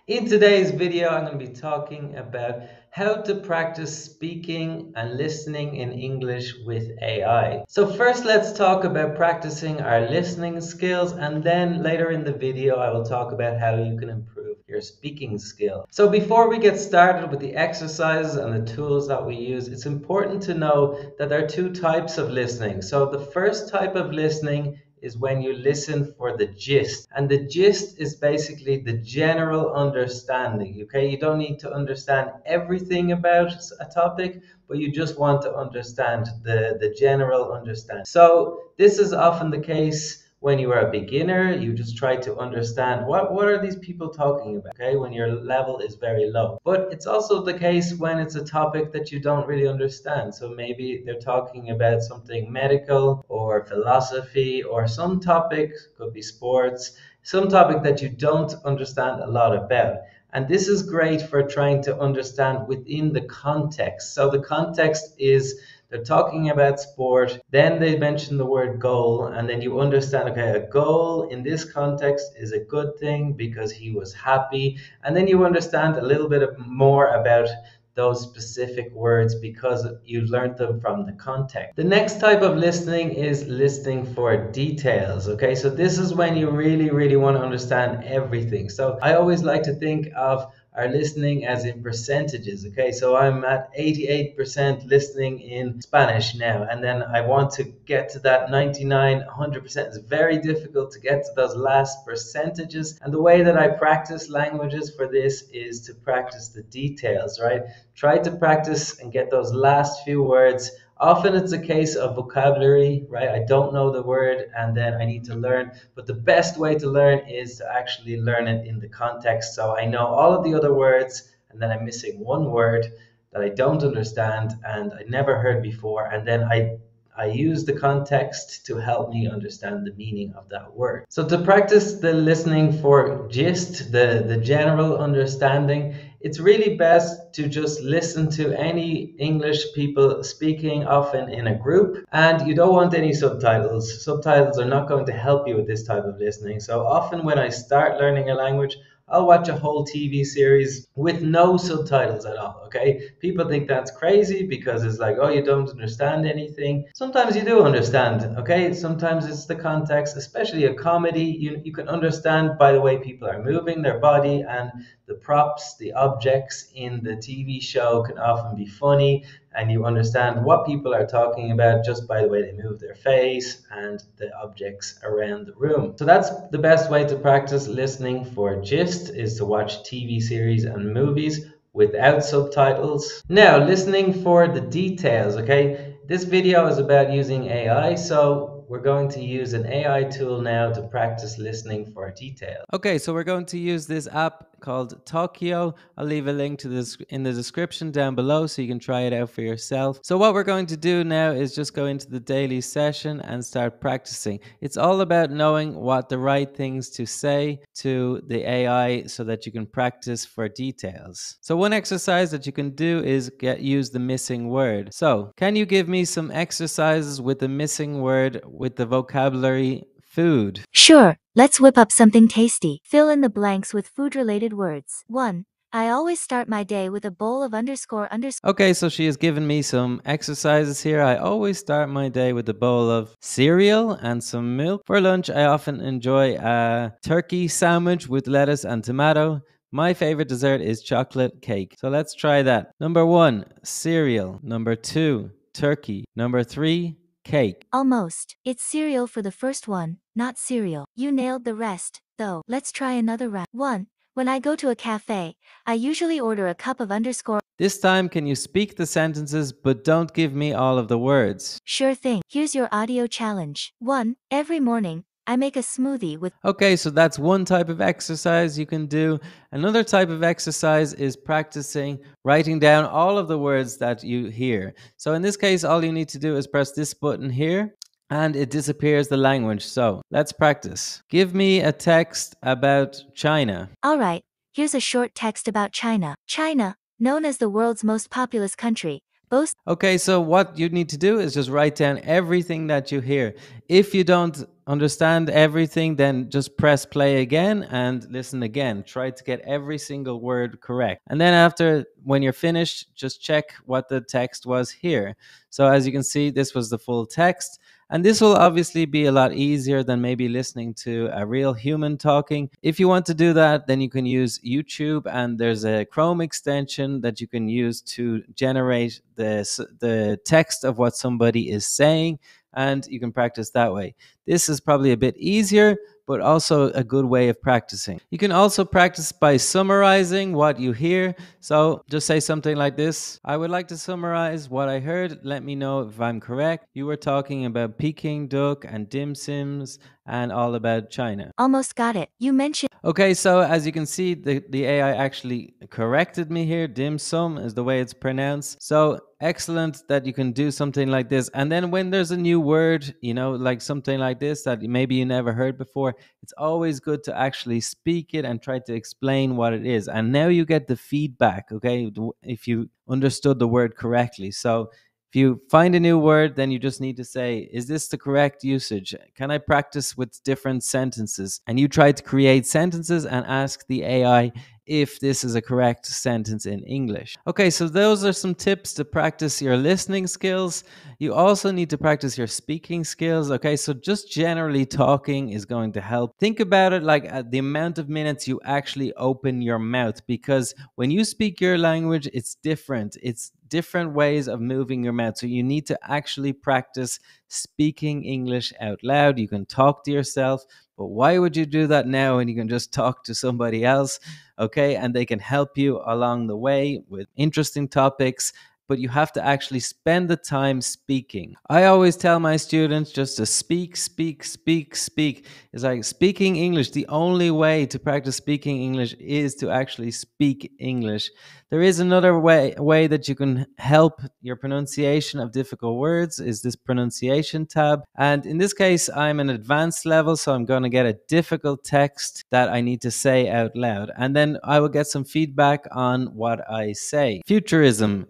In today's video, I'm going to be talking about how to practice speaking and listening in English with AI. So first, let's talk about practicing our listening skills, and then later in the video, I will talk about how you can improve your speaking skill. So before we get started with the exercises and the tools that we use, it's important to know that there are two types of listening. So the first type of listening is when you listen for the gist. And the gist is basically the general understanding. Okay, you don't need to understand everything about a topic, but you just want to understand the general understanding. So this is often the case when you are a beginner. You just try to understand what are these people talking about, okay, when your level is very low. But it's also the case when it's a topic that you don't really understand. So maybe they're talking about something medical or philosophy, or some topic, could be sports, some topic that you don't understand a lot about. And this is great for trying to understand within the context. So the context is they're talking about sport, then they mention the word goal, and then you understand, okay, a goal in this context is a good thing because he was happy. And then you understand a little bit more about those specific words because you learned them from the context. The next type of listening is listening for details. Okay, so this is when you really want to understand everything. So I always like to think of our listening as in percentages. Okay, so I'm at 88% listening in Spanish now, and then I want to get to that 99, 100%. It's very difficult to get to those last percentages, and the way that I practice languages for this is to practice the details, right? Try to practice and get those last few words. Often it's a case of vocabulary, right? I don't know the word and then I need to learn. But the best way to learn is to actually learn it in the context. So I know all of the other words and then I'm missing one word that I don't understand and I never heard before. And then I use the context to help me understand the meaning of that word. So to practice the listening for gist, the general understanding, it's really best to just listen to any English people speaking, often in a group, and you don't want any subtitles. Subtitles are not going to help you with this type of listening. So often when I start learning a language, I'll watch a whole TV series with no subtitles at all, okay? People think that's crazy because it's like, oh, you don't understand anything. Sometimes you do understand, okay? Sometimes it's the context, especially a comedy. You can understand by the way people are moving their body, and the props, the objects in the TV show can often be funny, and you understand what people are talking about just by the way they move their face and the objects around the room. So that's the best way to practice listening for gist, is to watch TV series and movies without subtitles. Now, listening for the details, okay? This video is about using AI, so we're going to use an AI tool now to practice listening for details. Okay, so we're going to use this app called Talkio. I'll leave a link to this in the description down below so you can try it out for yourself. So what we're going to do now is just go into the daily session and start practicing. It's all about knowing what the right things to say to the AI so that you can practice for details. So one exercise that you can do is use the missing word. So can you give me some exercises with the missing word with the vocabulary food? Sure, let's whip up something tasty. Fill in the blanks with food-related words. 1. I always start my day with a bowl of underscore underscore. Okay, so she has given me some exercises here. I always start my day with a bowl of cereal and some milk. For lunch, I often enjoy a turkey sandwich with lettuce and tomato. My favorite dessert is chocolate cake. So let's try that. Number 1, cereal. Number 2, turkey. Number 3, cake. Almost. It's cereal for the first one, not cereal. You nailed the rest, though. Let's try another round. 1. When I go to a cafe, I usually order a cup of underscore. This time, can you speak the sentences but don't give me all of the words? Sure thing. Here's your audio challenge. 1. Every morning, I make a smoothie with. Okay, so that's one type of exercise you can do. Another type of exercise is practicing writing down all of the words that you hear. So in this case, all you need to do is press this button here and it disappears the language. So let's practice. Give me a text about China. Alright, here's a short text about China. China, known as the world's most populous country, Both Okay, so what you need to do is just write down everything that you hear. If you don't understand everything, then just press play again and listen again. Try to get every single word correct. And then after, when you're finished, just check what the text was here. So as you can see, this was the full text. And this will obviously be a lot easier than maybe listening to a real human talking. If you want to do that, then you can use YouTube, and there's a Chrome extension that you can use to generate the text of what somebody is saying, and you can practice that way. This is probably a bit easier, but also a good way of practicing. You can also practice by summarizing what you hear. So just say something like this: I would like to summarize what I heard. Let me know if I'm correct. You were talking about Peking duck and dim sims and all about China. almost got it. You mentioned Okay, so as you can see, the AI actually corrected me here. Dim sum is the way it's pronounced. So excellent that you can do something like this. And then when there's a new word, like something like this that maybe you never heard before, it's always good to actually speak it and try to explain what it is. And now you get the feedback, okay, if you understood the word correctly. So if you find a new word, then you just need to say, is this the correct usage? Can I practice with different sentences? And you try to create sentences and ask the AI if this is a correct sentence in English. Okay, so those are some tips to practice your listening skills. You also need to practice your speaking skills. Okay, so just generally talking is going to help. Think about it like the amount of minutes you actually open your mouth, because when you speak your language, it's different. It's different ways of moving your mouth. So you need to actually practice speaking English out loud. You can talk to yourself, but why would you do that now when you can just talk to somebody else? Okay, and they can help you along the way with interesting topics, but you have to actually spend the time speaking. I always tell my students just to speak, speak, speak, speak. It's like speaking English. The only way to practice speaking English is to actually speak English. There is another way that you can help your pronunciation of difficult words, is this pronunciation tab. And in this case, I'm an advanced level, so I'm going to get a difficult text that I need to say out loud. And then I will get some feedback on what I say. Futurism.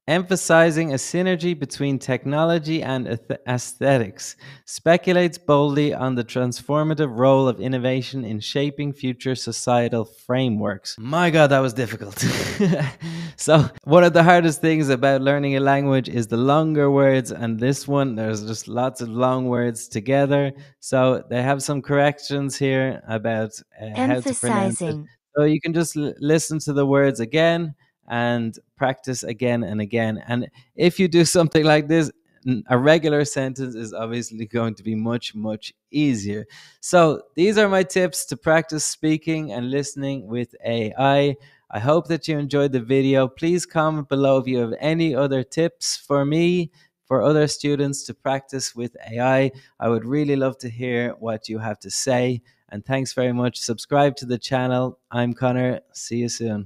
Emphasizing a synergy between technology and aesthetics, speculates boldly on the transformative role of innovation in shaping future societal frameworks. My God, that was difficult. So one of the hardest things about learning a language is the longer words, and this one, there's just lots of long words together. So they have some corrections here about how to pronounce it. emphasizing. So you can just listen to the words again and practice again and again. And if you do something like this, a regular sentence is obviously going to be much, much easier. So these are my tips to practice speaking and listening with AI. I hope that you enjoyed the video. Please comment below if you have any other tips for me, for other students to practice with AI. I would really love to hear what you have to say. And thanks very much. Subscribe to the channel. I'm Connor. See you soon.